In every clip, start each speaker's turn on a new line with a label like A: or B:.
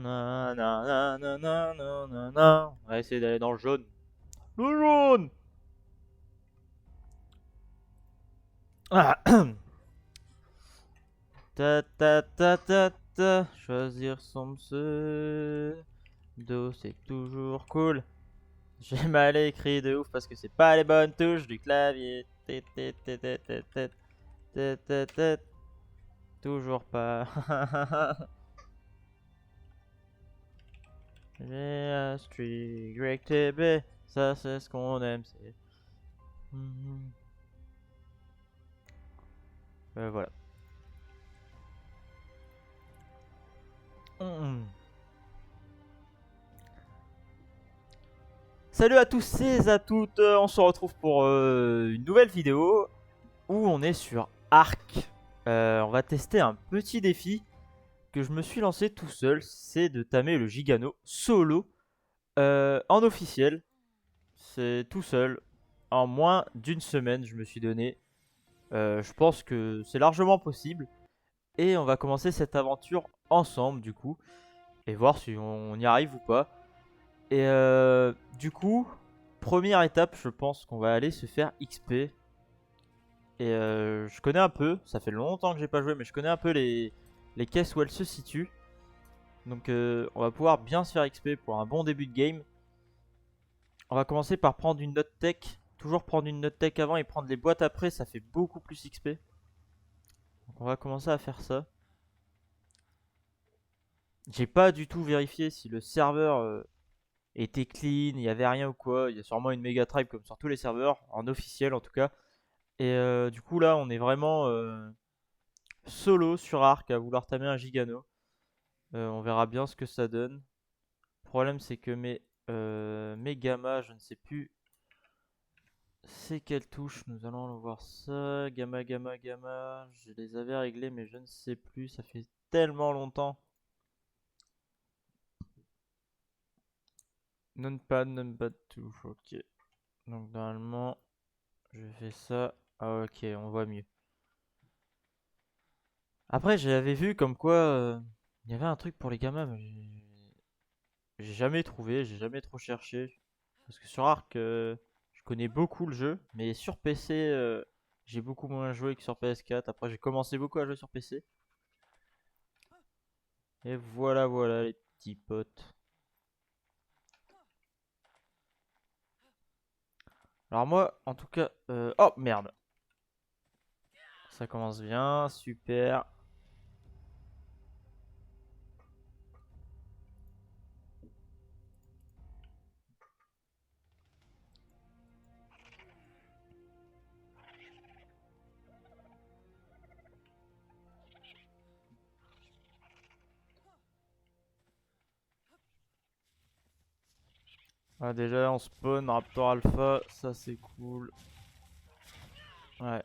A: On va essayer d'aller dans le jaune. Le jaune. Ah. Ta ta ta ta ta. Choisir son pseudo, c'est toujours cool. J'ai mal écrit de ouf parce que c'est pas les bonnes touches du clavier. Toujours pas. J'ai un streak Greg TB, ça c'est ce qu'on aime. Voilà. Salut à tous et à toutes, on se retrouve pour une nouvelle vidéo où on est sur Ark. On va tester un petit défi que je me suis lancé tout seul, c'est de tamer le Gigano solo en officiel. C'est tout seul, en moins d'une semaine je me suis donné. Je pense que c'est largement possible. Et on va commencer cette aventure ensemble du coup. Et voir si on y arrive ou pas. Et du coup, première étape, je pense qu'on va aller se faire XP. Et je connais un peu, ça fait longtemps que j'ai pas joué, mais je connais un peu les caisses où elles se situent. Donc on va pouvoir bien se faire XP pour un bon début de game. On va commencer par prendre une note tech. Toujours prendre une note tech avant et prendre les boîtes après, ça fait beaucoup plus XP. Donc on va commencer à faire ça. J'ai pas du tout vérifié si le serveur était clean, il y avait rien ou quoi. Il y a sûrement une méga tribe comme sur tous les serveurs, en officiel en tout cas. Et du coup là on est vraiment solo sur Ark à vouloir tamer un Gigano. On verra bien ce que ça donne. Le problème c'est que mes gamma, je ne sais plus c'est quelle touche. Nous allons voir ça. Gamma, gamma, gamma. Je les avais réglés mais je ne sais plus. Ça fait tellement longtemps. Non-pad, non-pad touche. Ok. Donc normalement je fais ça. Ah ok, on voit mieux. Après j'avais vu comme quoi il y avait un truc pour les gamma mais j'ai jamais trouvé, j'ai jamais trop cherché. Parce que sur Ark, je connais beaucoup le jeu, mais sur PC, j'ai beaucoup moins joué que sur PS4. Après, j'ai commencé beaucoup à jouer sur PC. Et voilà, voilà les petits potes. Alors moi, en tout cas... Oh, merde. Ça commence bien, super. Ah, déjà, on spawn Raptor Alpha, ça c'est cool. Ouais.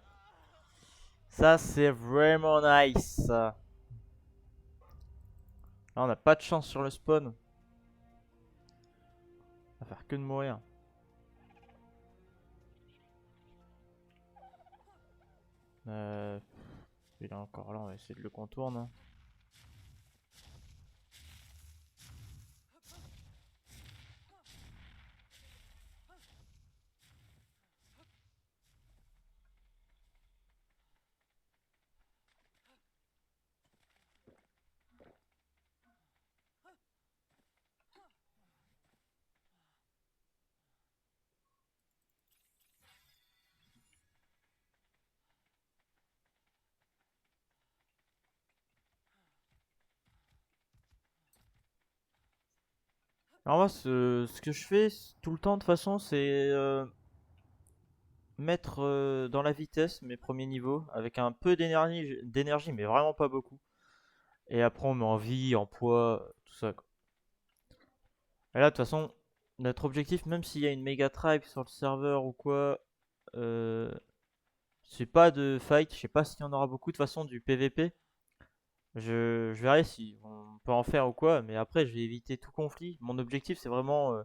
A: Ça c'est vraiment nice. Là, on n'a pas de chance sur le spawn. On va faire que de mourir. Euh, il est encore là, on va essayer de le contourner. Alors moi, ce que je fais tout le temps de toute façon, c'est mettre dans la vitesse mes premiers niveaux avec un peu d'énergie, mais vraiment pas beaucoup. Et après, on met en vie, en poids, tout ça, quoi. Et là, de toute façon, notre objectif, même s'il y a une méga tribe sur le serveur ou quoi, euh, c'est pas de fight. Je sais pas s'il y en aura beaucoup. De toute façon, du PVP, je verrai si on peut en faire ou quoi. Mais après, je vais éviter tout conflit. Mon objectif, c'est vraiment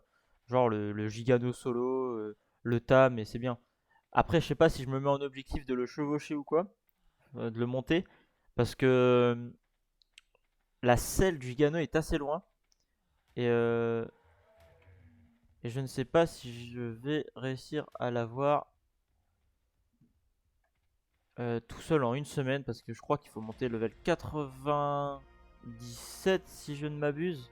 A: genre le Gigano solo, le tam, et c'est bien. Après, je sais pas si je me mets en objectif de le chevaucher ou quoi, de le monter, parce que la selle du Gigano est assez loin. Et je ne sais pas si je vais réussir à l'avoir tout seul en une semaine, parce que je crois qu'il faut monter level 97 si je ne m'abuse.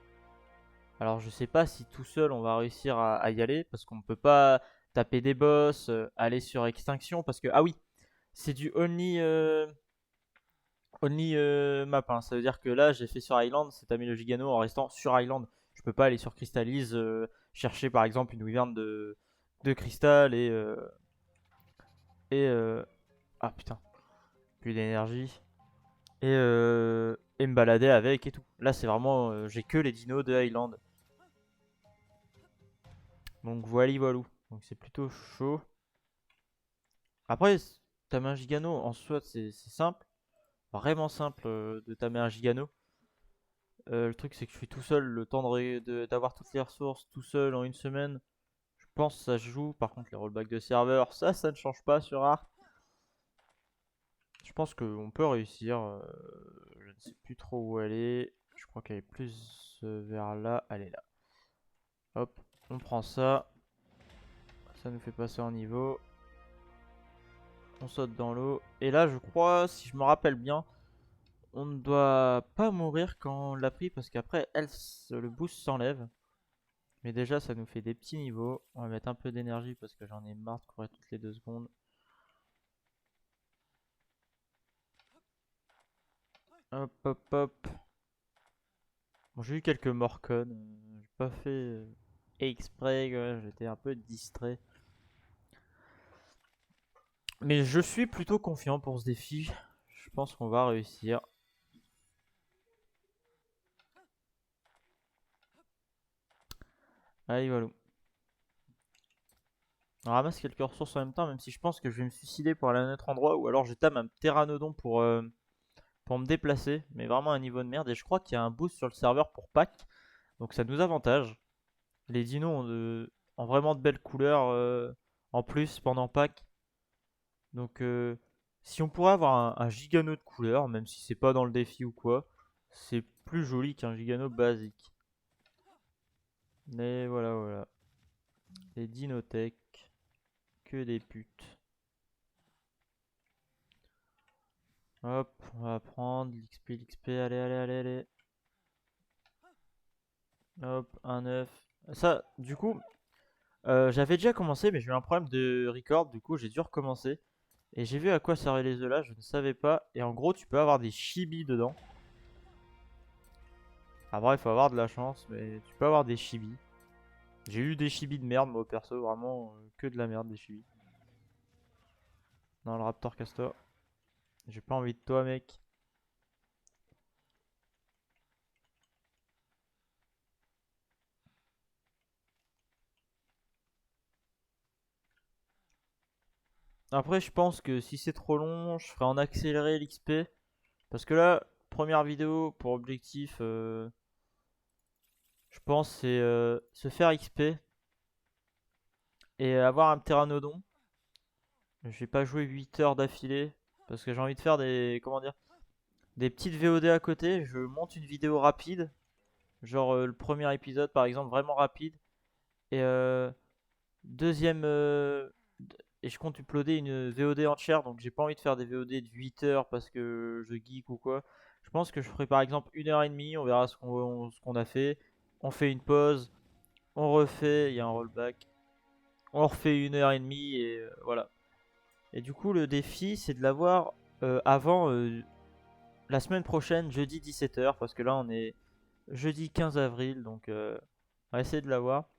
A: Alors je sais pas si tout seul on va réussir à y aller, parce qu'on peut pas taper des boss, aller sur extinction, parce que ah oui, c'est du only map, hein. Ça veut dire que là j'ai fait sur Island, c'est tamer le Gigano en restant sur Island. Je peux pas aller sur Crystalise, chercher par exemple une wyvern de cristal et ah putain, plus d'énergie. Et me balader avec et tout. Là, c'est vraiment. J'ai que les dinos de Highland. Donc, voilà, voilou. Donc, c'est plutôt chaud. Après, tamer un gigano en soi, c'est simple. Vraiment simple de tamer un gigano. Le truc, c'est que je suis tout seul. Le temps d'avoir toutes les ressources tout seul en une semaine, je pense que ça se joue. Par contre, les rollbacks de serveur, ça ne change pas sur Ark. Je pense qu'on peut réussir. Je ne sais plus trop où elle est. Je crois qu'elle est plus vers là. Elle est là. Hop, on prend ça. Ça nous fait passer en niveau. On saute dans l'eau. Et là, je crois, si je me rappelle bien, on ne doit pas mourir quand on l'a pris, parce qu'après, le boost s'enlève. Mais déjà, ça nous fait des petits niveaux. On va mettre un peu d'énergie parce que j'en ai marre de courir toutes les 2 secondes. Hop, hop, hop. Bon, j'ai eu quelques morcons. J'ai pas fait exprès, j'étais un peu distrait. Mais je suis plutôt confiant pour ce défi. Je pense qu'on va réussir. Allez, voilà. On ramasse quelques ressources en même temps, même si je pense que je vais me suicider pour aller à un autre endroit, ou alors je tame un pteranodon pour me déplacer, mais vraiment un niveau de merde. Et je crois qu'il y a un boost sur le serveur pour Pâques, donc ça nous avantage. Les dinos ont vraiment de belles couleurs en plus pendant Pâques. Donc si on pourrait avoir un gigano de couleurs, même si c'est pas dans le défi ou quoi, c'est plus joli qu'un gigano basique. Mais voilà, voilà. Les dinotech, que des putes. Hop, on va prendre l'XP, allez, allez, allez, allez. Hop, un œuf. Ça, du coup, j'avais déjà commencé, mais j'ai eu un problème de record, du coup j'ai dû recommencer. Et j'ai vu à quoi servaient les œufs là, je ne savais pas. Et en gros, tu peux avoir des chibis dedans. Après, il faut avoir de la chance, mais tu peux avoir des chibis. J'ai eu des chibis de merde, moi perso, vraiment que de la merde, des chibis. Non, le Raptor Castor. J'ai pas envie de toi, mec. Après, je pense que si c'est trop long, je ferai en accéléré l'XP. Parce que là, première vidéo pour objectif, je pense, c'est se faire XP et avoir un pteranodon. Je vais pas jouer 8 heures d'affilée parce que j'ai envie de faire comment dire, des petites VOD à côté. Je monte une vidéo rapide, genre le premier épisode par exemple, vraiment rapide. Et deuxième, et je compte uploader une VOD entière, donc j'ai pas envie de faire des VOD de 8 heures parce que je geek ou quoi. Je pense que je ferai par exemple 1 h 30, on verra ce qu'on a fait. On fait une pause, on refait, il y a un rollback. On refait 1 h 30 et voilà. Et du coup, le défi, c'est de l'avoir avant la semaine prochaine, jeudi 17 h, parce que là, on est jeudi 15 avril, donc on va essayer de l'avoir.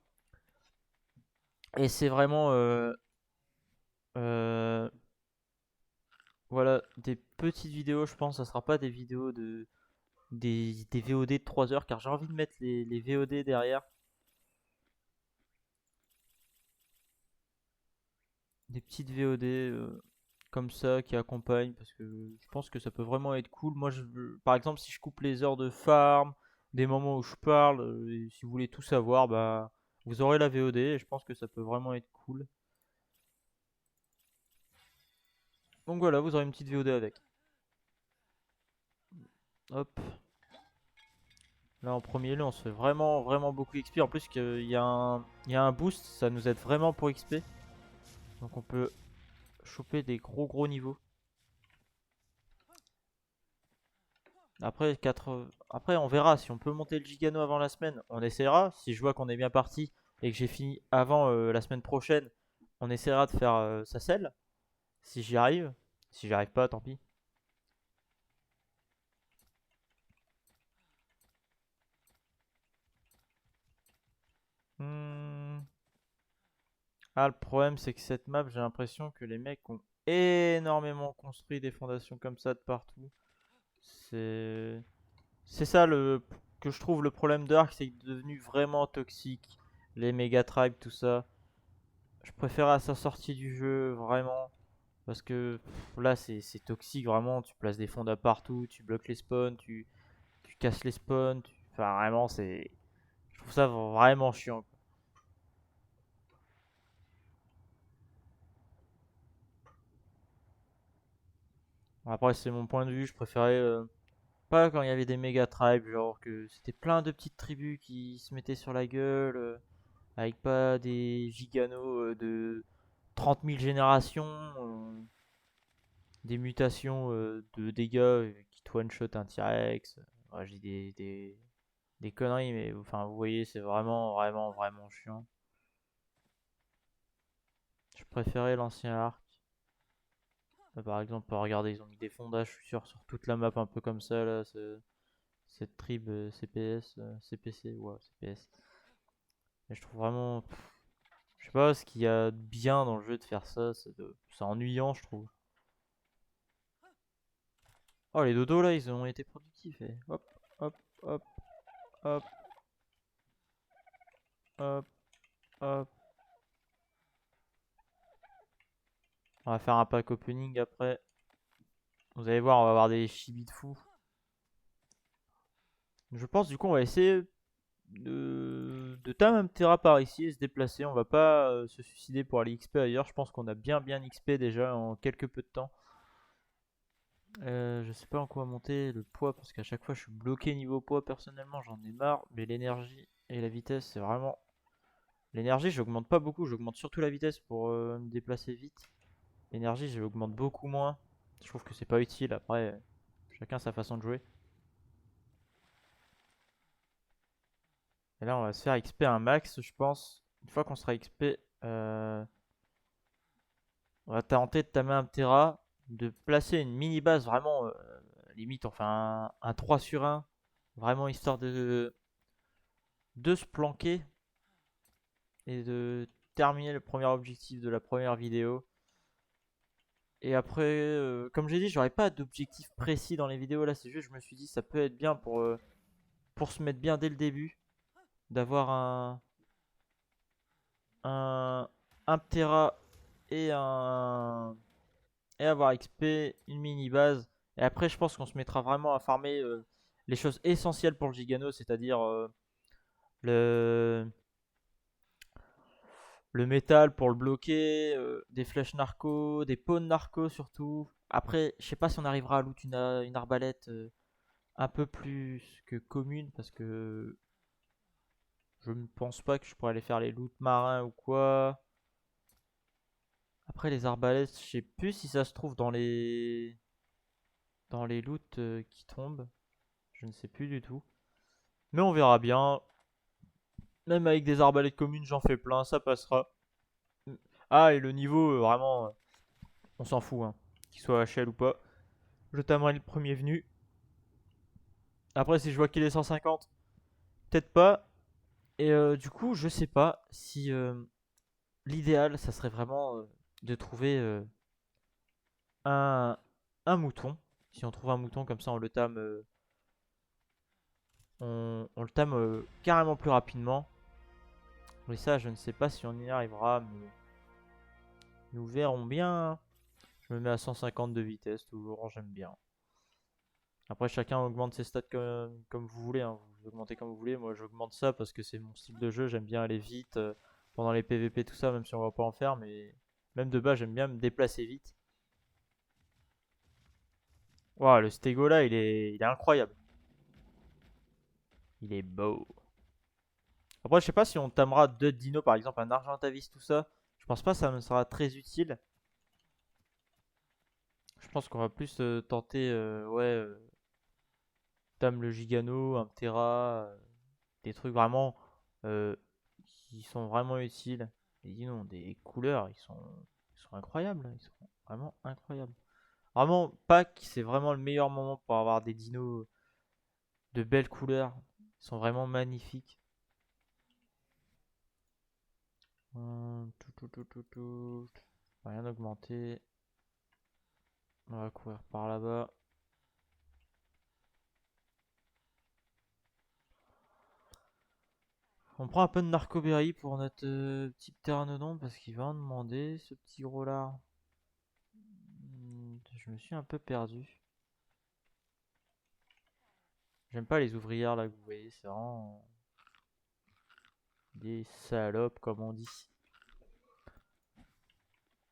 A: Et c'est vraiment euh, voilà, des petites vidéos, je pense. Ça sera pas des vidéos des VOD de 3 heures, car j'ai envie de mettre les VOD derrière. Des petites VOD comme ça qui accompagnent, parce que je pense que ça peut vraiment être cool. Moi, par exemple, si je coupe les heures de farm, des moments où je parle, et si vous voulez tout savoir, bah vous aurez la VOD et je pense que ça peut vraiment être cool. Donc voilà, vous aurez une petite VOD avec. Hop. Là en premier lieu on se fait vraiment beaucoup XP. En plus qu'il y a un boost, ça nous aide vraiment pour XP. Donc on peut choper des gros niveaux. Après, Après on verra si on peut monter le Gigano avant la semaine. On essaiera. Si je vois qu'on est bien parti et que j'ai fini avant la semaine prochaine, on essaiera de faire sa selle. Si j'y arrive. Si j'y arrive pas, tant pis. Hmm. Ah, le problème, c'est que cette map, j'ai l'impression que les mecs ont énormément construit des fondations comme ça de partout. C'est c'est ça que je trouve le problème de Ark, c'est qu'il est devenu vraiment toxique. Les méga tribes, tout ça. Je préfère à sa sortie du jeu, vraiment. Parce que là, c'est toxique, vraiment. Tu places des fondas partout, tu bloques les spawns, tu casses les spawns. Enfin, vraiment, c'est. Je trouve ça vraiment chiant. Après, c'est mon point de vue. Je préférais pas quand il y avait des méga tribes, genre que c'était plein de petites tribus qui se mettaient sur la gueule, avec pas des giganos de 30 000 générations, des mutations de dégâts qui te one-shot un T-Rex. Ouais, j'ai des conneries, mais enfin, vous voyez, c'est vraiment chiant. Je préférais l'ancien arc. Par exemple, regardez, ils ont mis des fondages, je suis sûr, sur toute la map, un peu comme ça, là, cette tribe CPS, CPC, ouais, CPS. Mais je trouve vraiment. Je sais pas ce qu'il y a de bien dans le jeu de faire ça, c'est ennuyant, je trouve. Oh, les dodos là, ils ont été productifs. Hop, hop, hop, hop, hop, hop. On va faire un pack opening après. Vous allez voir, on va avoir des chibis de fou. Je pense du coup, on va essayer de tam un Terra par ici et se déplacer. On va pas se suicider pour aller XP ailleurs. Je pense qu'on a bien XP déjà en quelques peu de temps. Je sais pas en quoi monter le poids parce qu'à chaque fois je suis bloqué niveau poids personnellement, j'en ai marre. Mais l'énergie et la vitesse, c'est vraiment. L'énergie, j'augmente pas beaucoup, j'augmente surtout la vitesse pour me déplacer vite. L'énergie, j'augmente beaucoup moins. Je trouve que c'est pas utile. Après, chacun sa façon de jouer. Et là, on va se faire XP un max, je pense. Une fois qu'on sera XP, on va tenter de tamer un Terra, de placer une mini base vraiment limite, enfin un 3 sur 1. Vraiment histoire de se planquer et de terminer le premier objectif de la première vidéo. Et après, comme j'ai dit, j'aurais pas d'objectif précis dans les vidéos là, c'est juste je me suis dit ça peut être bien pour se mettre bien dès le début, d'avoir un, un Ptera et et avoir XP, une mini base. Et après, je pense qu'on se mettra vraiment à farmer les choses essentielles pour le Gigano, c'est-à-dire le, le métal pour le bloquer, des flèches narco, des pawns narco surtout. Après, je sais pas si on arrivera à loot une arbalète un peu plus que commune parce que je ne pense pas que je pourrais aller faire les loots marins ou quoi. Après les arbalètes, je sais plus si ça se trouve dans les loots qui tombent. Je ne sais plus du tout. Mais on verra bien. Même avec des arbalètes communes, j'en fais plein, ça passera. Ah, et le niveau, vraiment, on s'en fout, hein. Qu'il soit HL ou pas. Je tamerai le premier venu. Après, si je vois qu'il est 150, peut-être pas. Et du coup, je sais pas si l'idéal, ça serait vraiment de trouver un, un mouton. Si on trouve un mouton comme ça, on le tame, on le tame carrément plus rapidement. Mais ça, je ne sais pas si on y arrivera, mais nous verrons bien. Je me mets à 150 de vitesse, toujours, j'aime bien. Après, chacun augmente ses stats comme vous voulez, hein. Vous augmentez comme vous voulez. Moi, j'augmente ça parce que c'est mon style de jeu. J'aime bien aller vite pendant les PVP, tout ça, même si on va pas en faire. Mais même de base, j'aime bien me déplacer vite. Waouh, le stego là, il est incroyable. Il est beau. Après, je sais pas si on tamera d'autres dinos, par exemple un Argentavis, tout ça. Je pense pas que ça me sera très utile. Je pense qu'on va plus tenter, ouais, Tam le Gigano, un Ptera, des trucs vraiment euh, qui sont vraiment utiles. Les dinos ont des couleurs, ils sont incroyables, ils sont vraiment incroyables. Vraiment, Pack, c'est vraiment le meilleur moment pour avoir des dinos de belles couleurs. Ils sont vraiment magnifiques. Tout. Rien augmenter. On va courir par là-bas. On prend un peu de Narcoberry pour notre petit pteranodon parce qu'il va en demander, ce petit gros là. Je me suis un peu perdu. J'aime pas les ouvrières là que vous voyez, c'est vraiment des salopes comme on dit.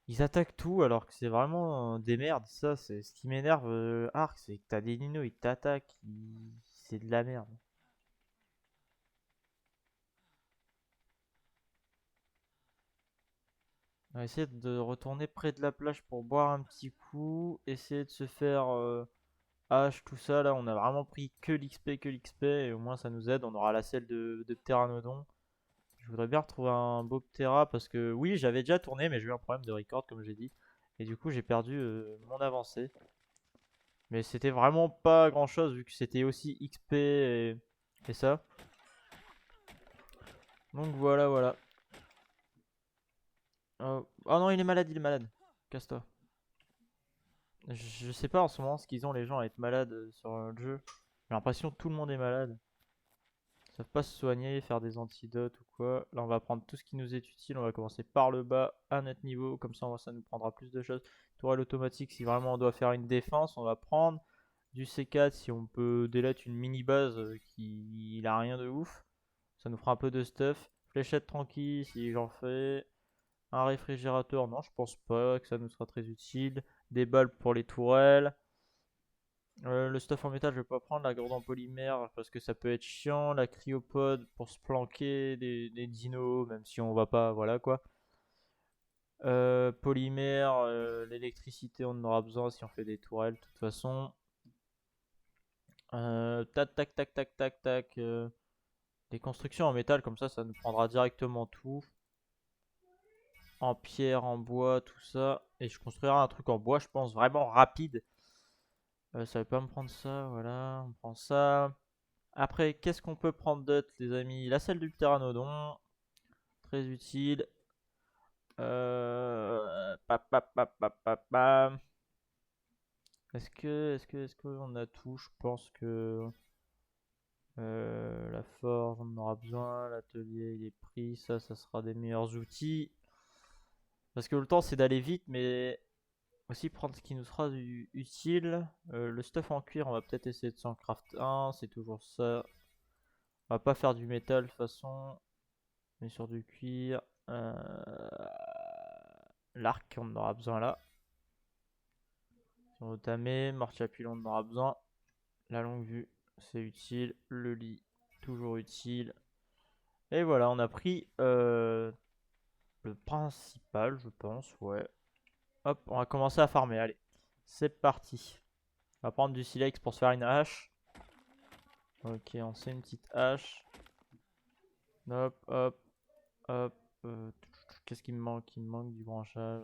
A: Ils attaquent tout alors que c'est vraiment des merdes. Ça, c'est ce qui m'énerve, Ark, c'est que t'as des dinos, ils t'attaquent, c'est de la merde. On va essayer de retourner près de la plage pour boire un petit coup, essayer de se faire H, tout ça. Là, on a vraiment pris que l'XP, et au moins ça nous aide. On aura la selle de Pteranodon. Je voudrais bien retrouver un beau Ptera parce que oui, j'avais déjà tourné, mais j'ai eu un problème de record, comme j'ai dit. Et du coup, j'ai perdu mon avancée. Mais c'était vraiment pas grand chose vu que c'était aussi XP et ça. Donc voilà, voilà. Oh non, il est malade, il est malade. Casse-toi. Je sais pas en ce moment ce qu'ils ont les gens à être malades sur le jeu. J'ai l'impression que tout le monde est malade. Ils savent pas se soigner, faire des antidotes ou quoi. Là, on va prendre tout ce qui nous est utile. On va commencer par le bas à notre niveau. Comme ça nous prendra plus de choses. Tourelle automatique, si vraiment on doit faire une défense, on va prendre. Du C4 si on peut délette une mini base qui a rien de ouf. Ça nous fera un peu de stuff. Fléchette tranquille si j'en fais. Un réfrigérateur, non, je pense pas que ça nous sera très utile. Des balles pour les tourelles. Le stuff en métal, je vais pas prendre. La gourde en polymère parce que ça peut être chiant. La cryopode pour se planquer des dinos, même si on va pas, voilà quoi. Polymère, l'électricité, on en aura besoin si on fait des tourelles, de toute façon. Tac, tac, tac, tac, tac, tac. Des constructions en métal, comme ça nous prendra directement tout. En pierre, en bois, tout ça. Et je construirai un truc en bois, je pense, vraiment rapide. Ça va pas me prendre ça, voilà. On prend ça. Après, qu'est-ce qu'on peut prendre d'autre, les amis? La selle du pteranodon. Très utile. Est-ce qu'on a tout? Je pense que la forge, on en aura besoin. L'atelier, il est pris. Ça sera des meilleurs outils. Parce que le temps, c'est d'aller vite, mais aussi prendre ce qui nous sera utile. Le stuff en cuir, on va peut-être essayer de s'en craft un. C'est toujours ça. On va pas faire du métal de toute façon. Mais sur du cuir. L'arc, on en aura besoin là. Si on veut tamer, mortier à pilon, on en aura besoin. La longue vue, c'est utile. Le lit, toujours utile. Et voilà, on a pris le principal, je pense, ouais. Hop, on va commencer à farmer, allez. C'est parti. On va prendre du silex pour se faire une hache. Ok, on sait une petite hache. Hop, hop, hop. Qu'est-ce qui me manque? Il me manque du branchage.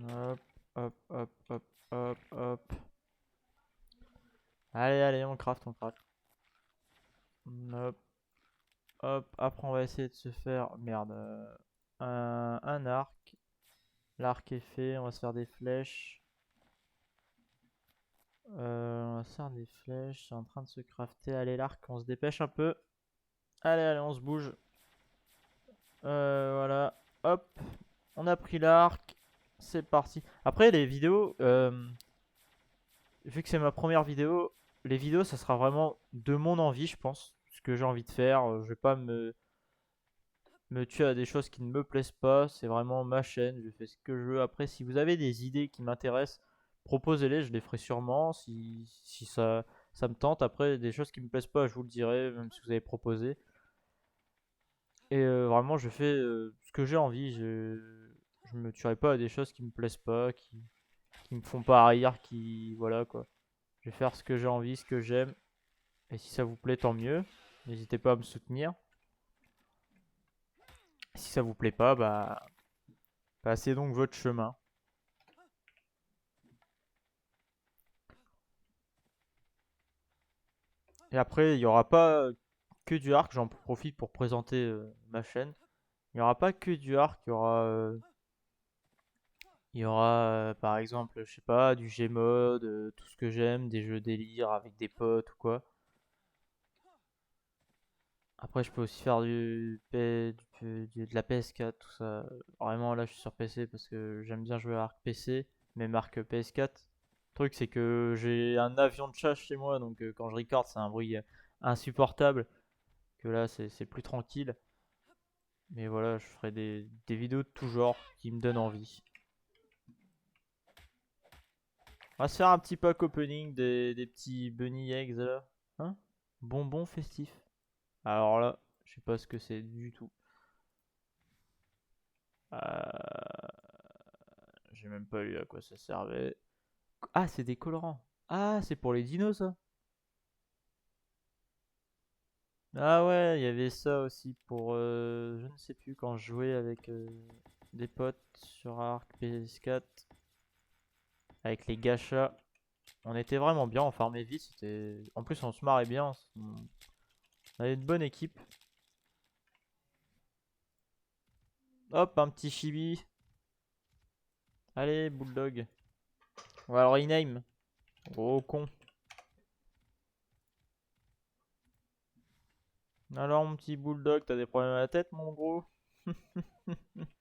A: Hop, hop, hop, hop, hop, hop. Allez, allez, on craft, on craft. Hop, hop. Après, on va essayer de se faire, merde, un arc. L'arc est fait, on va se faire des flèches. On va se faire des flèches, c'est en train de se crafter. Allez, l'arc, on se dépêche un peu. Allez, allez, on se bouge. Voilà, hop. On a pris l'arc. C'est parti. Après, les vidéos, vu que c'est ma première vidéo, les vidéos, ça sera vraiment de mon envie, je pense. Ce que j'ai envie de faire. Je vais pas me tuer à des choses qui ne me plaisent pas. C'est vraiment ma chaîne. Je fais ce que je veux. Après, si vous avez des idées qui m'intéressent, proposez-les. Je les ferai sûrement. Si ça ça me tente. Après, des choses qui me plaisent pas, je vous le dirai, même si vous avez proposé. Et vraiment, je fais ce que j'ai envie. Je me tuerai pas à des choses qui me plaisent pas, qui me font pas rire, qui. Voilà quoi. Je vais faire ce que j'ai envie, ce que j'aime. Et si ça vous plaît, tant mieux. N'hésitez pas à me soutenir. Si ça vous plaît pas, bah. Passez donc votre chemin. Et après, il y aura pas que du arc. J'en profite pour présenter ma chaîne. Il n'y aura pas que du arc. Il y aura par exemple, je sais pas, du Gmod, tout ce que j'aime, des jeux délire avec des potes ou quoi. Après, je peux aussi faire de la PS4, tout ça. Vraiment, là, je suis sur PC parce que j'aime bien jouer à Arc PC, même Arc PS4. Le truc, c'est que j'ai un avion de chasse chez moi, donc quand je record, c'est un bruit insupportable. Que là, c'est plus tranquille. Mais voilà, je ferai des vidéos de tout genre qui me donnent envie. On va se faire un petit pack opening des petits bunny eggs là. Hein? Bonbons festifs. Alors là, je sais pas ce que c'est du tout. J'ai même pas lu à quoi ça servait. Ah, c'est des colorants. Ah, c'est pour les dinos ça. Ah ouais, il y avait ça aussi pour je ne sais plus quand je jouais avec des potes sur Arc PS4 avec les gachas. On était vraiment bien, on farmait vite, c'était en plus on se marrait bien, on avait une bonne équipe. Hop, un petit chibi. Allez, bulldog. On va le rename. Gros con. Alors mon petit bulldog, t'as des problèmes à la tête mon gros?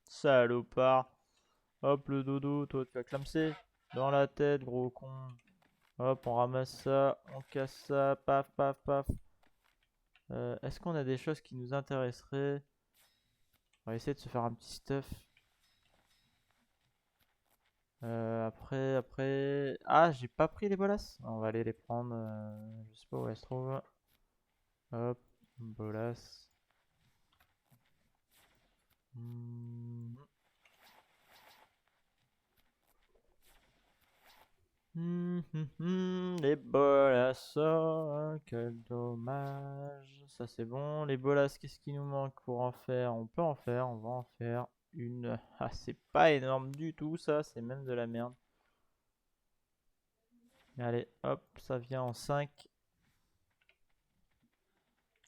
A: Salopard. Hop le dodo, toi tu vas clamser. Dans la tête, gros con. Hop, on ramasse ça, on casse ça, paf paf paf. Est-ce qu'on a des choses qui nous intéresseraient? On va essayer de se faire un petit stuff. Après... Ah, j'ai pas pris les bolas. On va aller les prendre. Je sais pas où elles se trouvent. Hop, bolas. Hmm. Les bolas, oh, quel dommage. Ça c'est bon. Les bolas, qu'est-ce qui nous manque pour en faire? On peut en faire, on va en faire une. Ah, c'est pas énorme du tout ça, c'est même de la merde. Allez, hop, ça vient en 5.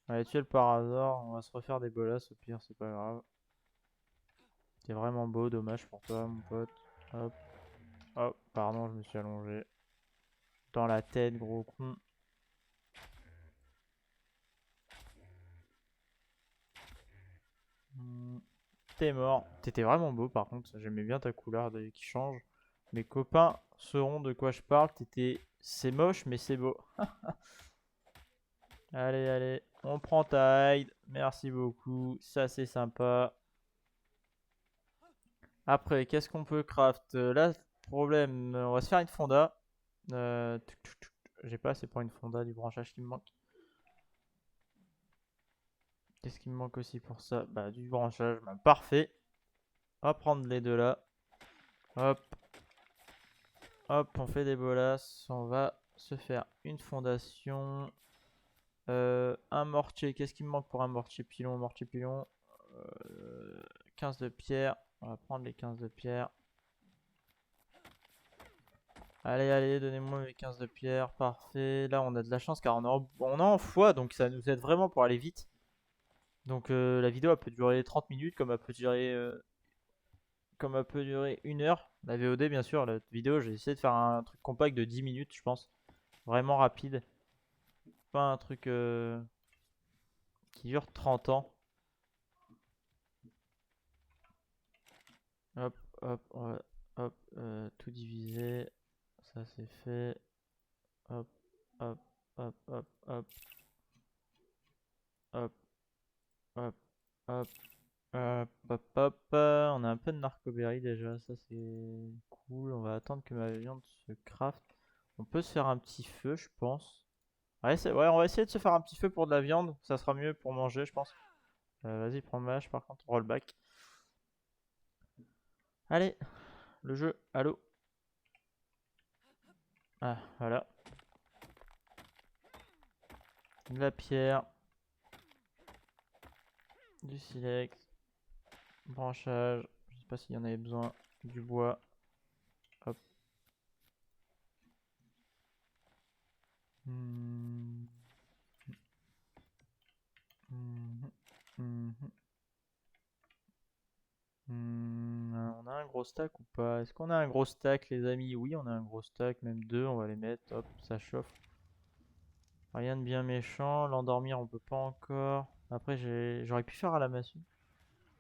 A: Allez, tuer le par hasard, on va se refaire des bolas au pire, c'est pas grave. T'es vraiment beau, dommage pour toi mon pote. Hop, hop, pardon, je me suis allongé. Dans la tête, gros con. Hmm, T'es mort. T'étais vraiment beau par contre, j'aimais bien ta couleur qui change. Mes copains sauront de quoi je parle. C'est moche mais c'est beau. Allez, allez, on prend ta hide. Merci beaucoup, ça c'est sympa. Après, qu'est-ce qu'on peut craft? Là, problème, on va se faire une fonda. J'ai pas assez pour une fonda du branchage qui me manque. Qu'est-ce qui me manque aussi pour ça? Bah, du branchage, bah, parfait. On va prendre les deux là. Hop, hop, on fait des bolas. On va se faire une fondation. Un mortier. Qu'est-ce qui me manque pour un mortier pilon? Mortier pilon. 15 de pierre. On va prendre les 15 de pierre. Allez, allez, donnez-moi mes 15 de pierre. Parfait. Là, on a de la chance car on est en foi. Donc, ça nous aide vraiment pour aller vite. Donc, la vidéo, elle peut durer 30 minutes comme elle peut durer 1 heure. La VOD, bien sûr. La vidéo, j'ai essayé de faire un truc compact de 10 minutes, je pense. Vraiment rapide. Pas un truc qui dure 30 ans. Hop, hop, hop, tout diviser. Ça c'est fait. Hop, hop, hop, hop, hop, hop, hop, hop, hop, hop. On a un peu de narcoberry déjà, ça c'est cool. On va attendre que ma viande se craft. On peut se faire un petit feu, je pense. Ouais, on va essayer de se faire un petit feu pour de la viande. Ça sera mieux pour manger, je pense. Vas-y, prends ma hache par contre. Rollback. Allez, le jeu. Allô. Ah, voilà. De la pierre. Du silex. Branchage. Je sais pas s'il y en avait besoin. Du bois. Hop. Hmm. Mhm. Mhm. On a un gros stack ou pas? Est-ce qu'on a un gros stack, les amis? Oui, on a un gros stack, même deux. On va les mettre. Hop, ça chauffe. Rien de bien méchant. L'endormir, on peut pas encore. Après, j'aurais pu faire à la massue.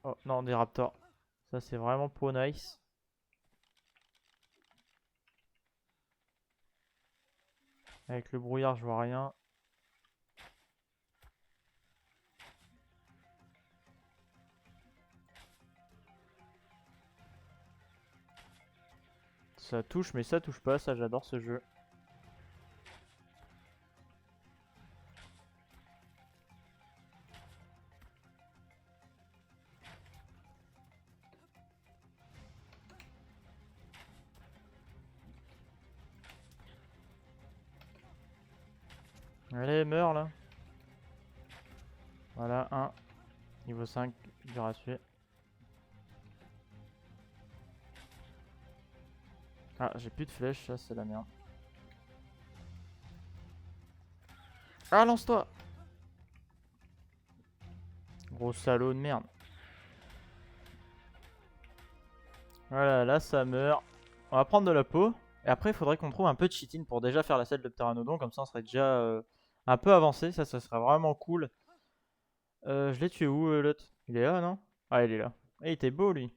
A: Oh, non, des raptors. Ça, c'est vraiment pro nice. Avec le brouillard, je vois rien. Ça touche, mais ça touche pas. Ça, j'adore ce jeu. Allez, meurs là. Voilà, un. Niveau 5, dur à tuer. Ah, j'ai plus de flèches, ça, c'est la merde. Ah, lance-toi! Gros salaud de merde. Voilà, là ça meurt. On va prendre de la peau. Et après, il faudrait qu'on trouve un peu de chitin pour déjà faire la selle de pteranodon. Comme ça, on serait déjà un peu avancé. Ça serait vraiment cool. Je l'ai tué où, l'autre? Il est là, non? Ah, il est là. Et il était beau, lui.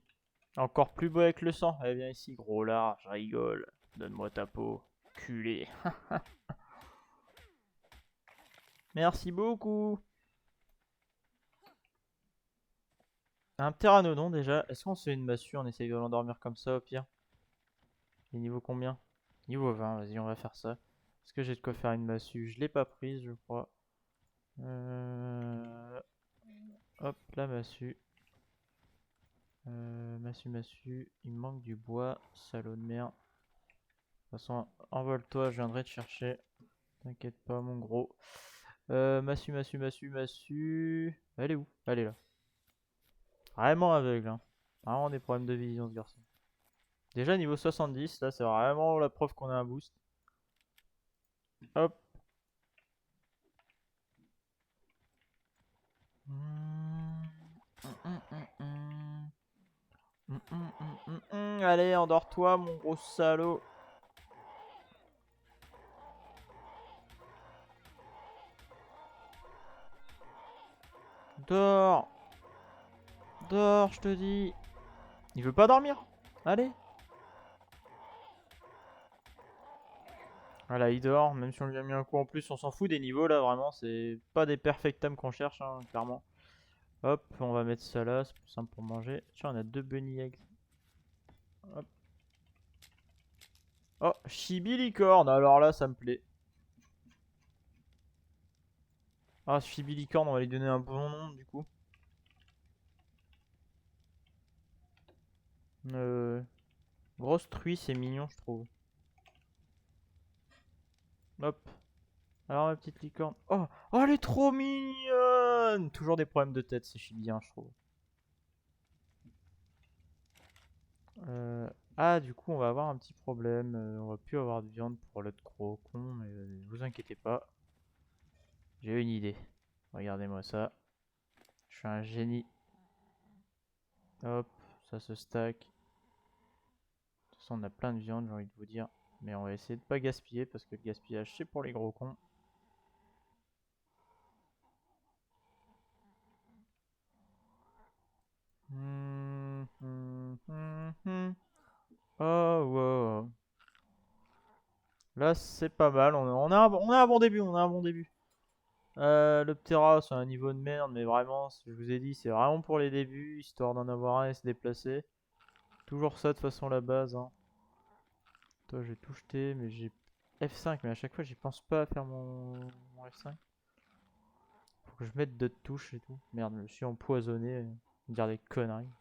A: Encore plus beau avec le sang. Allez, viens ici, gros lard. Je rigole. Donne-moi ta peau. Culé. Merci beaucoup. Un pteranodon, déjà. Est-ce qu'on se fait une massue? On essaye de l'endormir comme ça, au pire. Il est niveau combien? Niveau 20, vas-y, on va faire ça. Est-ce que j'ai de quoi faire une massue? Je l'ai pas prise, je crois. Hop, la massue. Massue. Il me manque du bois, salaud de merde. De toute façon, envole-toi, je viendrai te chercher. T'inquiète pas, mon gros. Massue. Elle est où? Elle est là. Vraiment aveugle, hein. Vraiment des problèmes de vision, ce garçon. Déjà, niveau 70, là, c'est vraiment la preuve qu'on a un boost. Hop. Allez, endors-toi, mon gros salaud. Dors. Dors, je te dis. Il veut pas dormir. Allez. Voilà, il dort. Même si on lui a mis un coup en plus, on s'en fout des niveaux là, vraiment. C'est pas des perfectums qu'on cherche, hein, clairement. Hop, on va mettre ça là, c'est plus simple pour manger. Tiens, on a deux bunny eggs. Hop. Oh, chibi licorne. Alors là, ça me plaît. Ah, chibi licorne, on va lui donner un bon nom du coup. Grosse truie, c'est mignon, je trouve. Hop. Alors, ma petite licorne. Oh, oh, elle est trop mignonne! Toujours des problèmes de tête, c'est chibien, je trouve. Ah, du coup, on va avoir un petit problème. On va plus avoir de viande pour l'autre gros con, mais vous inquiétez pas. J'ai une idée. Regardez-moi ça. Je suis un génie. Hop, ça se stack. De toute façon, on a plein de viande, j'ai envie de vous dire. Mais on va essayer de pas gaspiller parce que le gaspillage, c'est pour les gros cons. Oh, wow. Là, c'est pas mal. On a un bon début. On a un bon début. Le Ptera, c'est un niveau de merde, mais vraiment, je vous ai dit, c'est vraiment pour les débuts, histoire d'en avoir un et se déplacer. Toujours ça de façon la base, hein. Toi, j'ai tout jeté, mais j'ai F5, mais à chaque fois, j'y pense pas à faire mon F5. Faut que je mette d'autres touches et tout. Merde, je me suis empoisonné. Dire des conneries.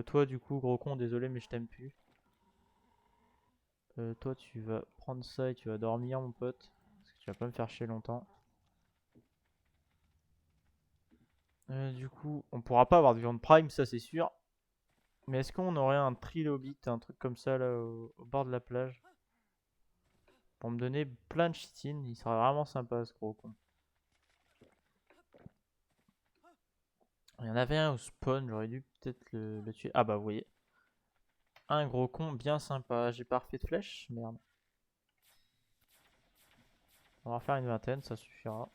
A: Toi, du coup, gros con, désolé, mais je t'aime plus. Toi, tu vas prendre ça et tu vas dormir, mon pote. Parce que tu vas pas me faire chier longtemps. Du coup, on pourra pas avoir de viande prime, ça c'est sûr. Mais est-ce qu'on aurait un trilobite, un truc comme ça là au bord de la plage? Pour me donner plein de chitines, il serait vraiment sympa ce gros con. Il y en avait un au spawn, j'aurais dû peut-être le tuer. Ah bah vous voyez. Un gros con bien sympa. J'ai pas refait de flèche? Merde. On va en faire une vingtaine, ça suffira.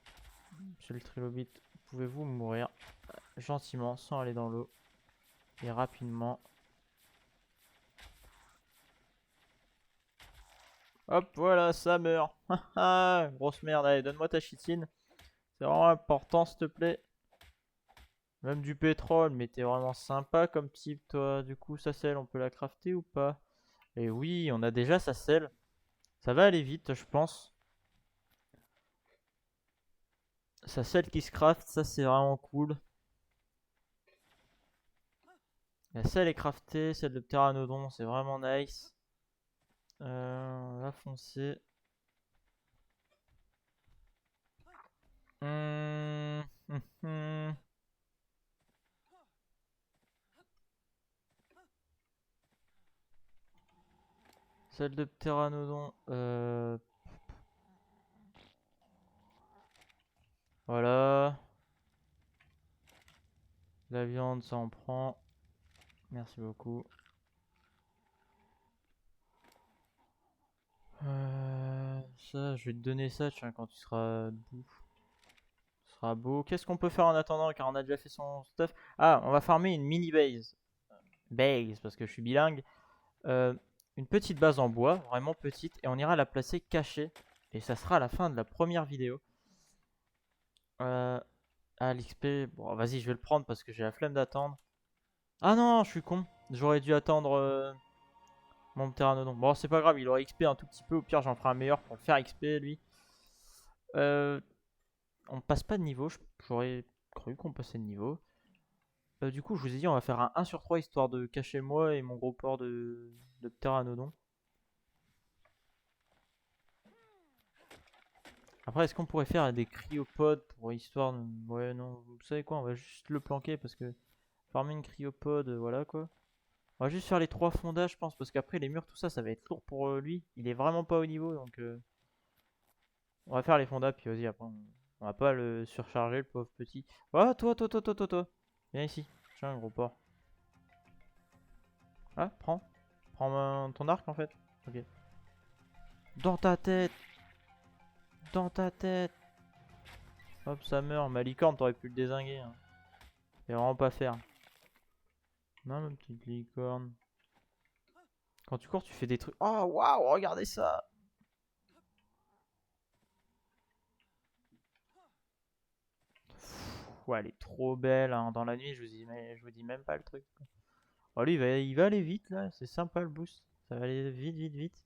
A: Monsieur le trilobite, pouvez-vous mourir gentiment sans aller dans l'eau et rapidement? Hop, voilà, ça meurt. Grosse merde, allez, donne-moi ta chitine. C'est vraiment important, s'il te plaît. Même du pétrole, mais t'es vraiment sympa comme type, toi. Du coup, sa selle, on peut la crafter ou pas? Et oui, on a déjà sa selle. Ça va aller vite, je pense. Sa selle qui se craft, ça c'est vraiment cool. La selle est craftée, celle de pteranodon, c'est vraiment nice. On va foncer. Hum, hum, hum. Celle de pteranodon. Voilà. La viande, ça en prend. Merci beaucoup. Ça, je vais te donner ça, tiens, quand tu seras debout. Ce sera beau. Qu'est-ce qu'on peut faire en attendant, car on a déjà fait son stuff? Ah, on va farmer une mini base. Base, parce que je suis bilingue. Une petite base en bois, vraiment petite, et on ira la placer cachée. Et ça sera à la fin de la première vidéo. Ah, l'XP, bon, vas-y, je vais le prendre parce que j'ai la flemme d'attendre. Ah non, je suis con. J'aurais dû attendre mon pteranodon. Bon, c'est pas grave, il aurait XP un tout petit peu. Au pire, j'en ferai un meilleur pour le faire XP, lui. On passe pas de niveau. J'aurais cru qu'on passait de niveau. Du coup, je vous ai dit, on va faire un 1 sur 3 histoire de cacher moi et mon gros port de pteranodon. Après, est-ce qu'on pourrait faire des cryopodes pour histoire de... Ouais, non, vous savez quoi, on va juste le planquer parce que... Farmer une cryopode, voilà quoi. On va juste faire les 3 fondages, je pense, parce qu'après les murs, tout ça, ça va être lourd pour lui. Il est vraiment pas au niveau, donc... On va faire les fondages, puis vas-y, après, on va pas le surcharger, le pauvre petit. Oh, toi. Viens ici. Tiens, un gros porc. Ah, prends. Prends ton arc, en fait. Ok. Dans ta tête. Dans ta tête. Hop, ça meurt. Ma licorne, t'aurais pu le dézinguer. Hein. C'est vraiment pas faire. Non, ma petite licorne. Quand tu cours, tu fais des trucs. Oh, waouh, regardez ça. Ouais, elle est trop belle. Hein. Dans la nuit, je vous dis même pas le truc. Oh, lui, il va aller vite, là. C'est sympa, le boost. Ça va aller vite.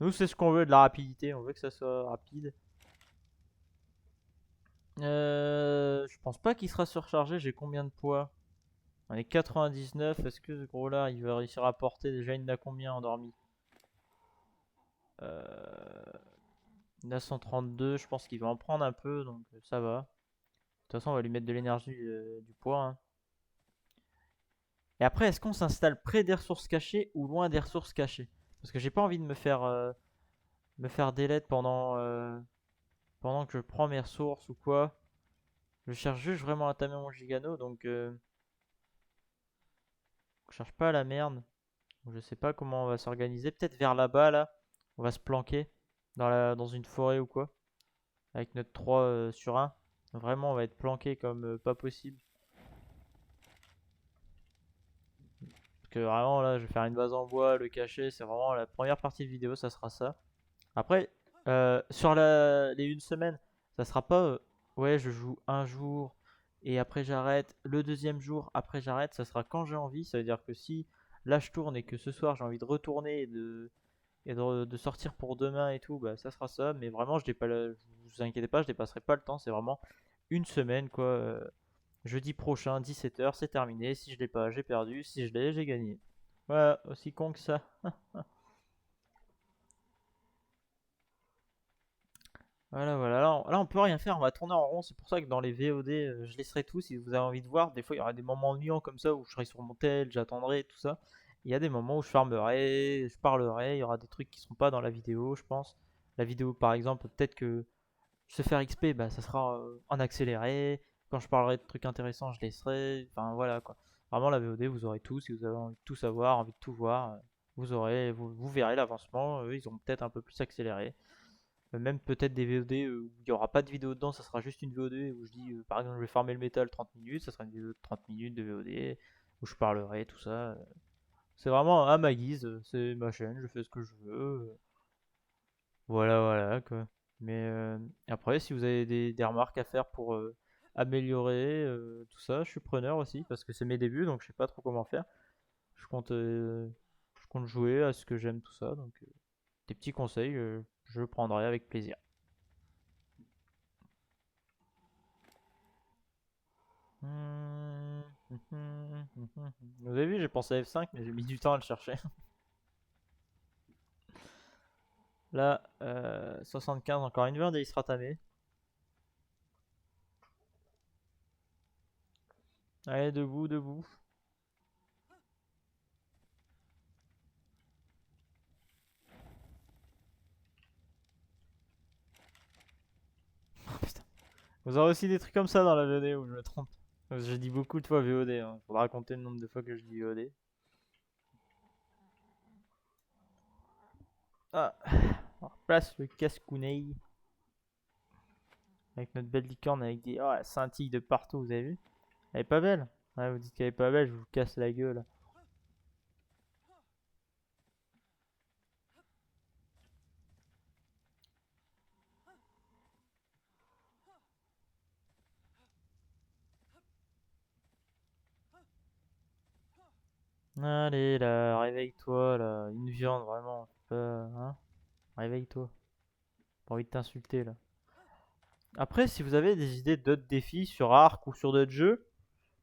A: Nous, c'est ce qu'on veut, de la rapidité. On veut que ça soit rapide. Je pense pas qu'il sera surchargé. J'ai combien de poids? On est 99. Est-ce que ce gros là, il va réussir à porter? Déjà, il en a combien endormi? Il en a 132. Je pense qu'il va en prendre un peu. Donc, ça va. De toute façon, on va lui mettre de l'énergie, du poids. Hein. Et après, est-ce qu'on s'installe près des ressources cachées ou loin des ressources cachées? Parce que j'ai pas envie de me faire délette pendant que je prends mes ressources ou quoi. Je cherche juste vraiment à tamer mon gigano, donc je cherche pas la merde. Je sais pas comment on va s'organiser. Peut-être vers là-bas, là. On va se planquer dans une forêt ou quoi. Avec notre 3 sur 1. Vraiment, on va être planqué comme pas possible. Parce que vraiment, là, je vais faire une base en bois, le cacher. C'est vraiment la première partie de vidéo, ça sera ça. Après, sur les une semaine, ça sera pas ouais, je joue un jour et après j'arrête. Le deuxième jour, après j'arrête. Ça sera quand j'ai envie. Ça veut dire que si là je tourne et que ce soir j'ai envie de retourner et de sortir pour demain et tout, bah ça sera ça. Mais vraiment, vous inquiétez pas, je dépasserai pas le temps. C'est vraiment une semaine quoi. Jeudi prochain, 17 h, c'est terminé. Si je l'ai pas, j'ai perdu. Si je l'ai, j'ai gagné. Voilà, aussi con que ça. Voilà, voilà. Là, on peut rien faire, on va tourner en rond. C'est pour ça que dans les VOD, je laisserai tout si vous avez envie de voir. Des fois, il y aura des moments ennuyants comme ça où je serai sur mon tel, j'attendrai, tout ça. Il y a des moments où je farmerai, je parlerai. Il y aura des trucs qui seront pas dans la vidéo, je pense. La vidéo, par exemple, peut-être que se faire XP, bah, ça sera en accéléré. Quand je parlerai de trucs intéressants, je laisserai. Enfin, voilà quoi. Vraiment, la VOD, vous aurez tout. Si vous avez envie de tout savoir, envie de tout voir, vous verrez l'avancement. Eux, ils ont peut-être un peu plus accéléré. Même peut-être des VOD où il n'y aura pas de vidéo dedans, ça sera juste une VOD où je dis par exemple je vais farmer le métal 30 minutes, ça sera une vidéo de 30 minutes de VOD où je parlerai, tout ça. C'est vraiment à ma guise, c'est ma chaîne, je fais ce que je veux. Voilà, voilà quoi. Mais après, si vous avez des remarques à faire pour améliorer tout ça, je suis preneur aussi parce que c'est mes débuts donc je sais pas trop comment faire. Je compte jouer à ce que j'aime, tout ça. Donc des petits conseils, je prendrai avec plaisir. Vous avez vu, j'ai pensé à F5, mais j'ai mis du temps à le chercher. Là, 75, encore une verde et il sera tamé. Allez, debout, debout. Oh, putain. Vous aurez aussi des trucs comme ça dans la VOD où je me trompe. J'ai dit beaucoup de fois VOD, hein. Faudra compter le nombre de fois que je dis VOD. Ah, on replace le casse-couneille. Avec notre belle licorne avec des scintilles de partout, vous avez vu? Elle est pas belle? Ouais, vous dites qu'elle est pas belle, je vous casse la gueule. Allez là, réveille-toi là. Une viande vraiment. Hein? Réveille-toi. Pas envie de t'insulter là. Après, si vous avez des idées d'autres défis sur Ark ou sur d'autres jeux,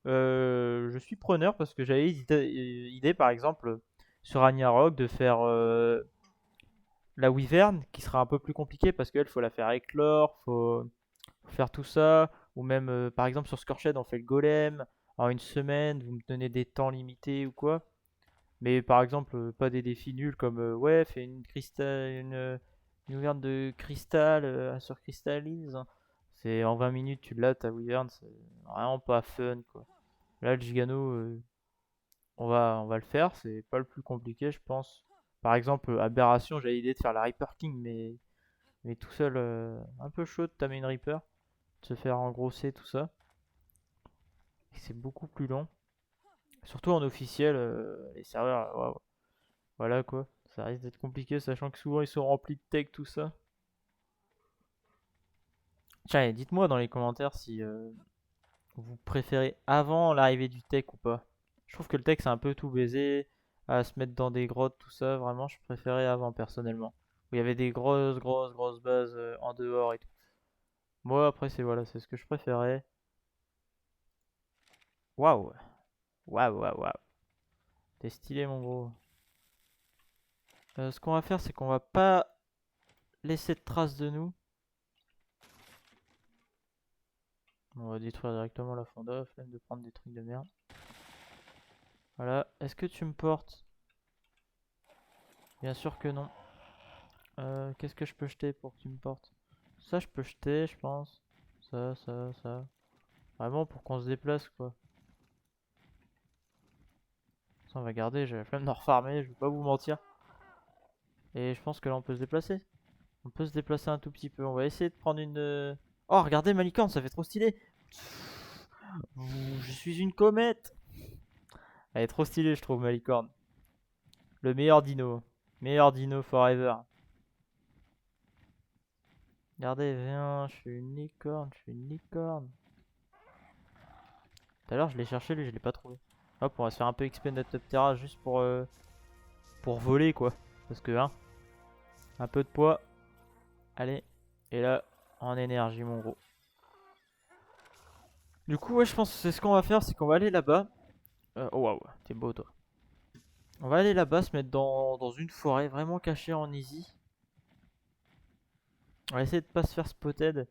A: je suis preneur parce que j'avais idée par exemple sur Ragnarok de faire la Wyvern qui sera un peu plus compliquée parce qu'elle faut la faire éclore, faut faire tout ça. Ou même par exemple sur Scorched on fait le golem en une semaine, vous me donnez des temps limités ou quoi. Mais par exemple, pas des défis nuls comme ouais, fais une wyvern de cristal sur Crystallise. C'est en 20 minutes, tu l'as ta wyvern, c'est vraiment pas fun quoi. Là, le Gigano, on va le faire, c'est pas le plus compliqué, je pense. Par exemple, Aberration, j'avais l'idée de faire la Reaper King, mais tout seul, un peu chaud de tamer une Reaper, de se faire engrosser, tout ça. Et c'est beaucoup plus long. Surtout en officiel, les serveurs, waouh. Voilà quoi, ça risque d'être compliqué sachant que souvent ils sont remplis de tech tout ça. Tiens, et dites-moi dans les commentaires si vous préférez avant l'arrivée du tech ou pas. Je trouve que le tech c'est un peu tout baisé, à se mettre dans des grottes, tout ça, vraiment je préférais avant personnellement. Où il y avait des grosses bases en dehors et tout. Moi après c'est voilà, c'est ce que je préférais. Waouh, waouh. T'es stylé mon gros. Ce qu'on va faire c'est qu'on va pas laisser de traces de nous. On va détruire directement la fonda, flemme de prendre des trucs de merde. Voilà, est-ce que tu me portes? Bien sûr que non. Qu'est-ce que je peux jeter pour que tu me portes? Ça je peux jeter je pense. Ça. Vraiment pour qu'on se déplace quoi. Ça on va garder, j'ai la flemme d'en refarmer, je vais pas vous mentir. Et je pense que là on peut se déplacer. On peut se déplacer un tout petit peu, on va essayer de prendre une... Oh regardez ma licorne, ça fait trop stylé. Je suis une comète. Elle est trop stylée je trouve ma licorne. Le meilleur dino. Meilleur dino forever. Regardez, viens, je suis une licorne, je suis une licorne. Tout à l'heure, je l'ai cherché, lui, je l'ai pas trouvé. Hop, on va se faire un peu XP Netoptera juste pour voler, quoi. Parce que, hein. Un peu de poids. Allez. Et là, en énergie, mon gros. Du coup, ouais, je pense que c'est ce qu'on va faire, c'est qu'on va aller là-bas. Oh waouh, t'es beau toi. On va aller là-bas, se mettre dans une forêt vraiment cachée en easy. On va essayer de pas se faire spotted.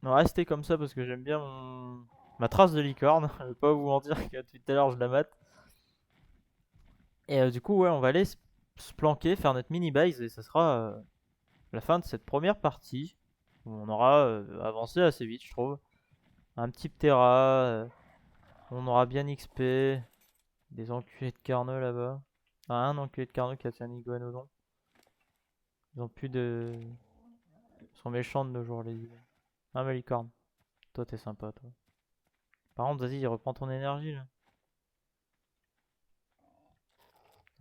A: On va rester comme ça parce que j'aime bien ma trace de licorne. Je vais pas vous mentir que depuis tout à l'heure je la mate. Et du coup, ouais, on va aller se planquer, faire notre mini base et ça sera la fin de cette première partie. Où on aura avancé assez vite, je trouve. Un petit Ptera, on aura bien XP. Des enculés de Carnot là-bas. Ah, un enculé de Carnot qui a fait un iguanodon. Ils ont plus de. Ils sont méchants de nos jours, les îles. Ah, ma licorne. Toi, t'es sympa, toi. Par contre, vas-y, reprends ton énergie là.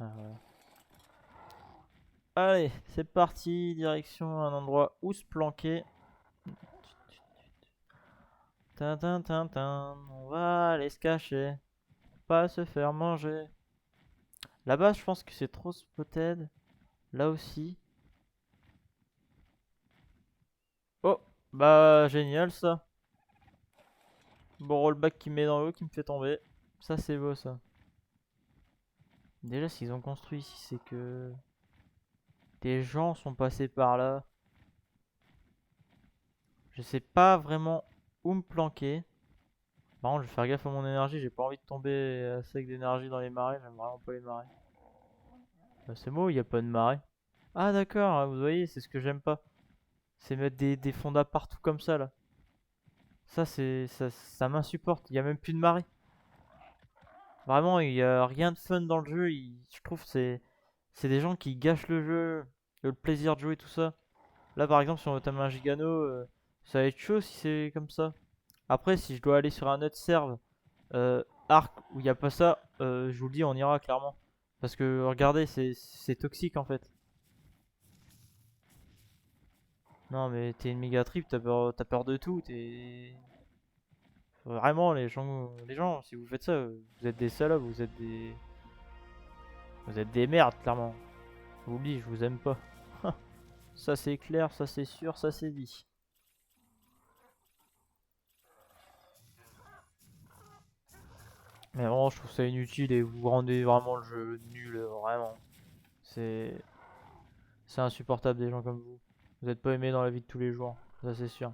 A: Ah, voilà. Allez, c'est parti. Direction un endroit où se planquer. On va aller se cacher. Pas se faire manger. Là-bas, je pense que c'est trop spotted. Là aussi. Oh, bah génial ça. Bon rollback qui me met dans l'eau, qui me fait tomber. Ça c'est beau ça. Déjà s'ils ont construit ici, c'est que des gens sont passés par là. Je sais pas vraiment où me planquer. Par contre je vais faire gaffe à mon énergie, j'ai pas envie de tomber à sec d'énergie dans les marais, j'aime vraiment pas les marais. Bah, c'est beau, il y a pas de marais. Ah d'accord, vous voyez, c'est ce que j'aime pas. C'est mettre des fondas partout comme ça là. Ça m'insupporte, il y a même plus de marais. Vraiment, il y a rien de fun dans le jeu. Je trouve que c'est des gens qui gâchent le jeu, le plaisir de jouer, tout ça. Là, par exemple, si on veut tamer un Gigano, ça va être chaud si c'est comme ça. Après, si je dois aller sur un autre serve, Arc, où il n'y a pas ça, je vous le dis, on ira clairement. Parce que regardez, c'est toxique en fait. Non, mais t'es une méga trip, t'as peur de tout. Vraiment, les gens, si vous faites ça, vous êtes des salopes, vous êtes des merdes, clairement. Je vous le dis, je vous aime pas. Ça c'est clair, ça c'est sûr, ça c'est dit. Mais vraiment, je trouve ça inutile et vous rendez vraiment le jeu nul, vraiment. C'est c'est insupportable des gens comme vous. Vous êtes pas aimés dans la vie de tous les jours, ça c'est sûr.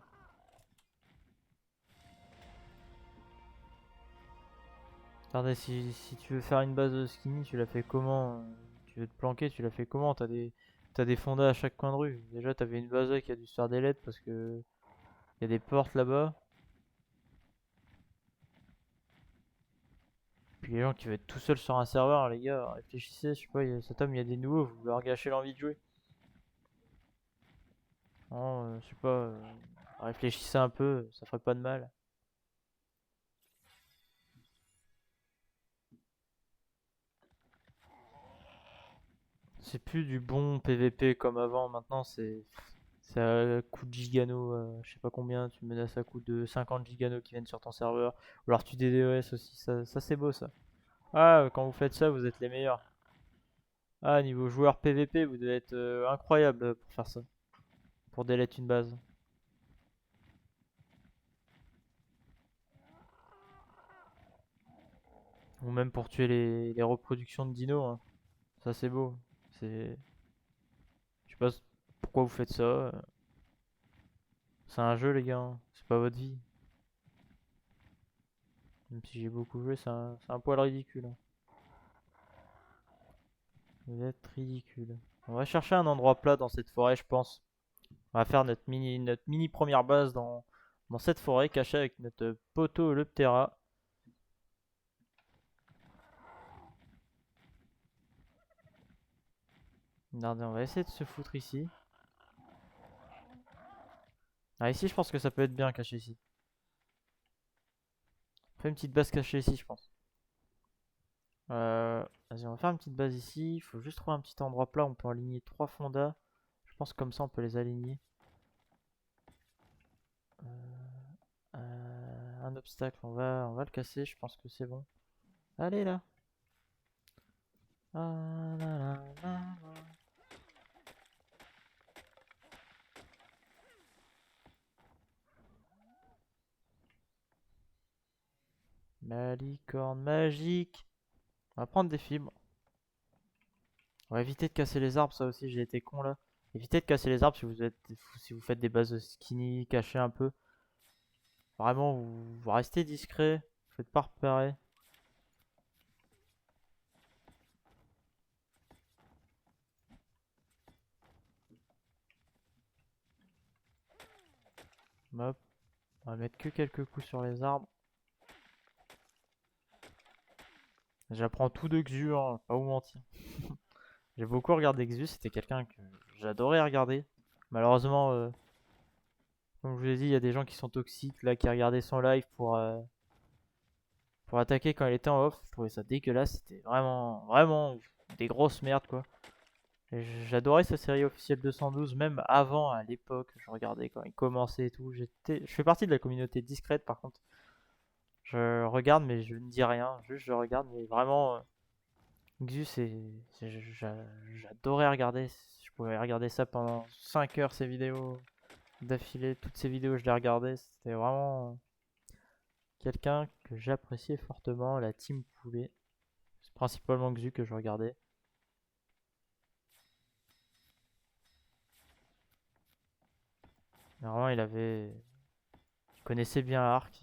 A: Regardez, si tu veux faire une base de skinny, tu la fais comment? Tu veux te planquer, tu la fais comment? T'as des fondas à chaque coin de rue. Déjà, t'avais une base qui a dû se faire des LED parce que y a des portes là-bas. Puis les gens qui veulent être tout seuls sur un serveur, les gars, réfléchissez, je sais pas, cet homme il y a des nouveaux, vous leur gâchez l'envie de jouer. Non, je sais pas, réfléchissez un peu, ça ferait pas de mal. C'est plus du bon PVP comme avant, maintenant c'est à coup de gigano, je sais pas combien, tu menaces à coup de 50 gigano qui viennent sur ton serveur. Ou alors tu DDoS aussi, ça c'est beau ça. Ah, quand vous faites ça, vous êtes les meilleurs. Ah, niveau joueur PVP, vous devez être incroyable pour faire ça. Pour delete une base. Ou même pour tuer les reproductions de dinos, hein. Ça c'est beau. C'est... Je sais pas pourquoi vous faites ça. C'est un jeu les gars, hein. C'est pas votre vie. Même si j'ai beaucoup joué, c'est un poil ridicule, hein. Vous êtes ridicule. On va chercher un endroit plat dans cette forêt, je pense. On va faire notre mini première base dans cette forêt cachée avec notre poteau le Ptera. Regardez, on va essayer de se foutre ici. Ah, ici, je pense que ça peut être bien caché ici. On fait une petite base cachée ici, je pense. Vas-y, on va faire une petite base ici. Il faut juste trouver un petit endroit plat. On peut aligner 3 fondas. Je pense que comme ça, on peut les aligner. Un obstacle, on va le casser. Je pense que c'est bon. Allez là. Ah, là, là, là, là. La licorne magique. On va prendre des fibres. On va éviter de casser les arbres, ça aussi j'ai été con là. Évitez de casser les arbres si vous faites des bases skinny, cachées un peu. Vraiment, vous restez discret, vous faites pas repérer. Hop, on va mettre que quelques coups sur les arbres. J'apprends tout de Xu, hein, pas vous mentir. J'ai beaucoup regardé Xu, c'était quelqu'un que j'adorais regarder. Malheureusement, comme je vous l'ai dit, il y a des gens qui sont toxiques là, qui regardaient son live pour attaquer quand il était en off. Je trouvais ça dégueulasse, c'était vraiment, vraiment des grosses merdes quoi. J'adorais sa série officielle 212, même avant, à l'époque, je regardais quand il commençait et tout. Je fais partie de la communauté discrète par contre. Je regarde mais je ne dis rien, juste je regarde, mais vraiment, Xus, j'adorais regarder. Je pouvais regarder ça pendant 5 heures, ces vidéos d'affilée. Toutes ces vidéos, je les regardais. C'était vraiment quelqu'un que j'appréciais fortement, la team poulet. C'est principalement Xu que je regardais. Mais vraiment, il connaissait bien Ark.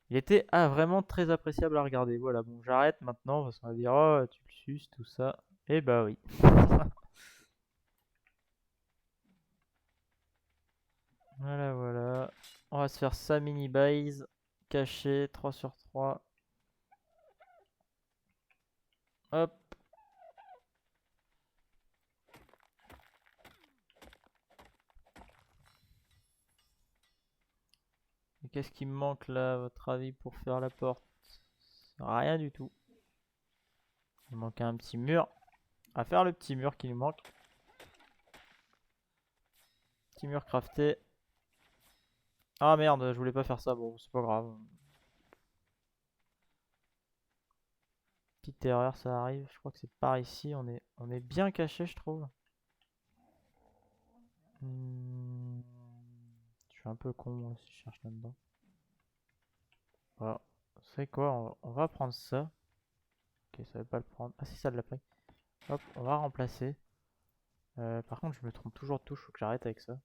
A: Il était vraiment très appréciable à regarder. Voilà, bon, j'arrête maintenant parce qu'on va dire, oh, tu le suces, tout ça. Et bah oui. Voilà, voilà. On va se faire ça mini base. Caché, 3 sur 3. Hop. Et qu'est-ce qui me manque là, à votre avis, pour faire la porte? Rien du tout. Il manque un petit mur. À faire le petit mur qui nous manque. Petit mur crafté. Ah merde, je voulais pas faire ça. Bon, c'est pas grave. Petite erreur, ça arrive. Je crois que c'est par ici. On est bien caché, je trouve. Hmm, Je suis un peu con moi si je cherche là-dedans. Voilà. C'est quoi? On va prendre ça. Ok, ça va pas le prendre. Ah si, ça l'a pris. Hop, on va remplacer. Par contre, je me trompe toujours de touche. Faut que j'arrête avec ça.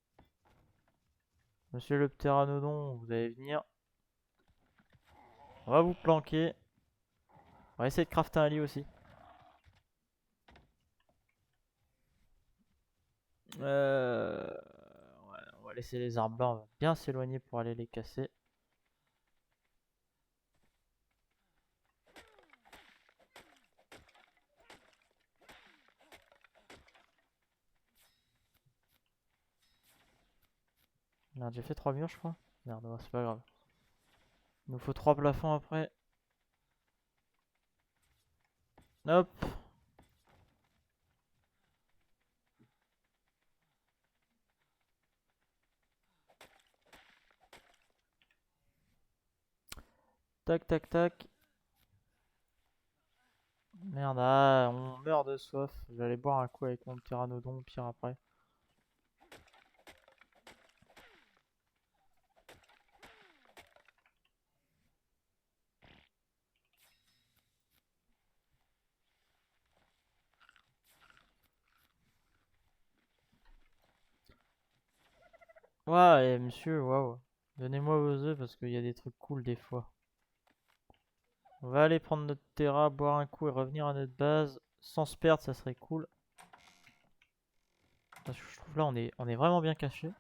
A: Monsieur le pteranodon, vous allez venir. On va vous planquer. On va essayer de crafter un lit aussi. Ouais, on va laisser les arbres là. On va bien s'éloigner pour aller les casser. Merde, j'ai fait 3 murs, je crois. Merde, ouais, c'est pas grave. Il nous faut 3 plafonds après. Hop. Tac, tac, tac. Merde, ah, on meurt de soif. J'allais boire un coup avec mon pteranodon, pire après. Ouais, et monsieur, waouh. Donnez-moi vos œufs parce qu'il y a des trucs cool des fois. On va aller prendre notre terra, boire un coup et revenir à notre base. Sans se perdre, ça serait cool. Parce que je trouve là, on est vraiment bien caché.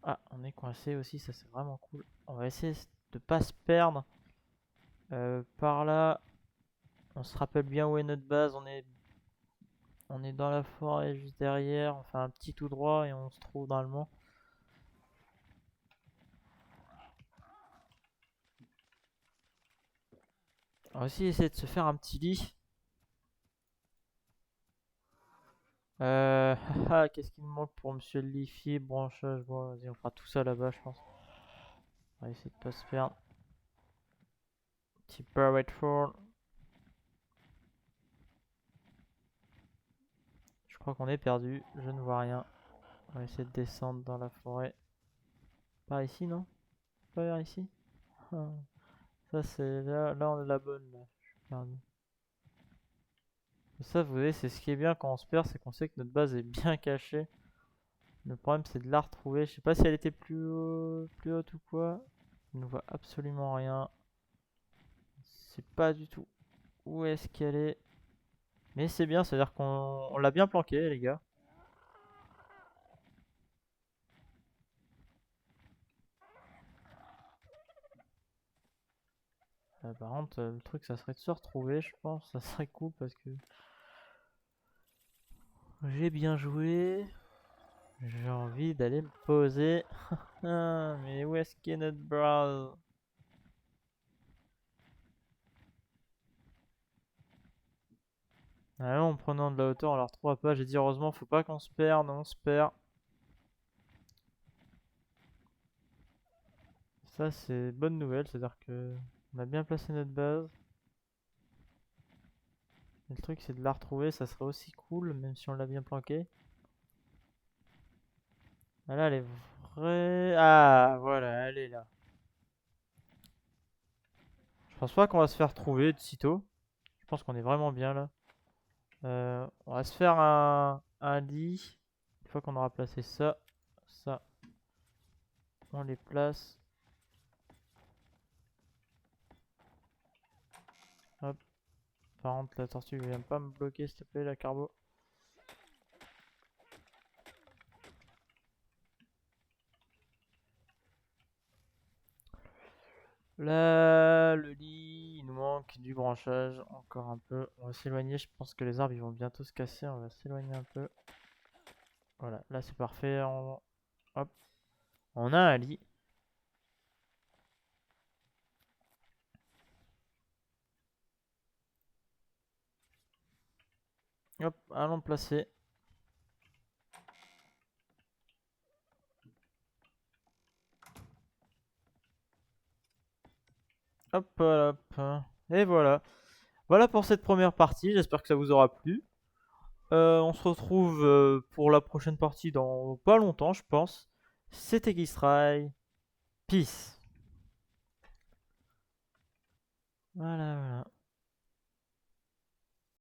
A: Ah, on est coincé aussi, ça c'est vraiment cool. On va essayer de pas se perdre. Par là, on se rappelle bien où est notre base. On est dans la forêt juste derrière. On fait un petit tout droit et on se trouve normalement. On va aussi essayer de se faire un petit lit. Qu'est-ce qu'il me manque pour monsieur le lifier, branchage, bon, vas-y, on fera tout ça là-bas, je pense. On va essayer de pas se perdre. Petit Barrett Fall. Je crois qu'on est perdu, je ne vois rien. On va essayer de descendre dans la forêt. Par ici, non? Pas vers ici. Ah. Ça c'est là on est la bonne là. Je suis perdu. Et ça vous voyez c'est ce qui est bien quand on se perd, c'est qu'on sait que notre base est bien cachée. Le problème c'est de la retrouver. Je sais pas si elle était plus haute ou quoi. Je ne vois absolument rien. C'est pas du tout où est-ce qu'elle est. Mais c'est bien, c'est-à-dire qu'on l'a bien planqué les gars. Par contre, le truc, ça serait de se retrouver, je pense. Ça serait cool parce que j'ai bien joué. J'ai envie d'aller me poser. Ah, mais où est-ce qu'est notre base? Ah, en prenant de la hauteur, on la retrouvera pas. J'ai dit heureusement, faut pas qu'on se perde. On se perd. Ça, c'est bonne nouvelle. C'est-à-dire que on a bien placé notre base. Et le truc, c'est de la retrouver. Ça serait aussi cool, même si on l'a bien planqué. Ah, là, elle est vraie. Ah, voilà, elle est là. Je pense pas qu'on va se faire trouver de sitôt. Je pense qu'on est vraiment bien là. On va se faire un lit. Une fois qu'on aura placé ça, ça, on les place. Hop. Par contre, la tortue vient pas me bloquer, s'il te plaît, la carbo. Là, le lit, il nous manque du branchage, encore un peu. On va s'éloigner, je pense que les arbres ils vont bientôt se casser, on va s'éloigner un peu. Voilà, là c'est parfait. Hop, on a un lit. Hop, allons placer. Hop, hop. Et voilà. Voilà pour cette première partie, j'espère que ça vous aura plu. On se retrouve pour la prochaine partie dans pas longtemps, je pense. C'était Gistray. Peace. Voilà, voilà.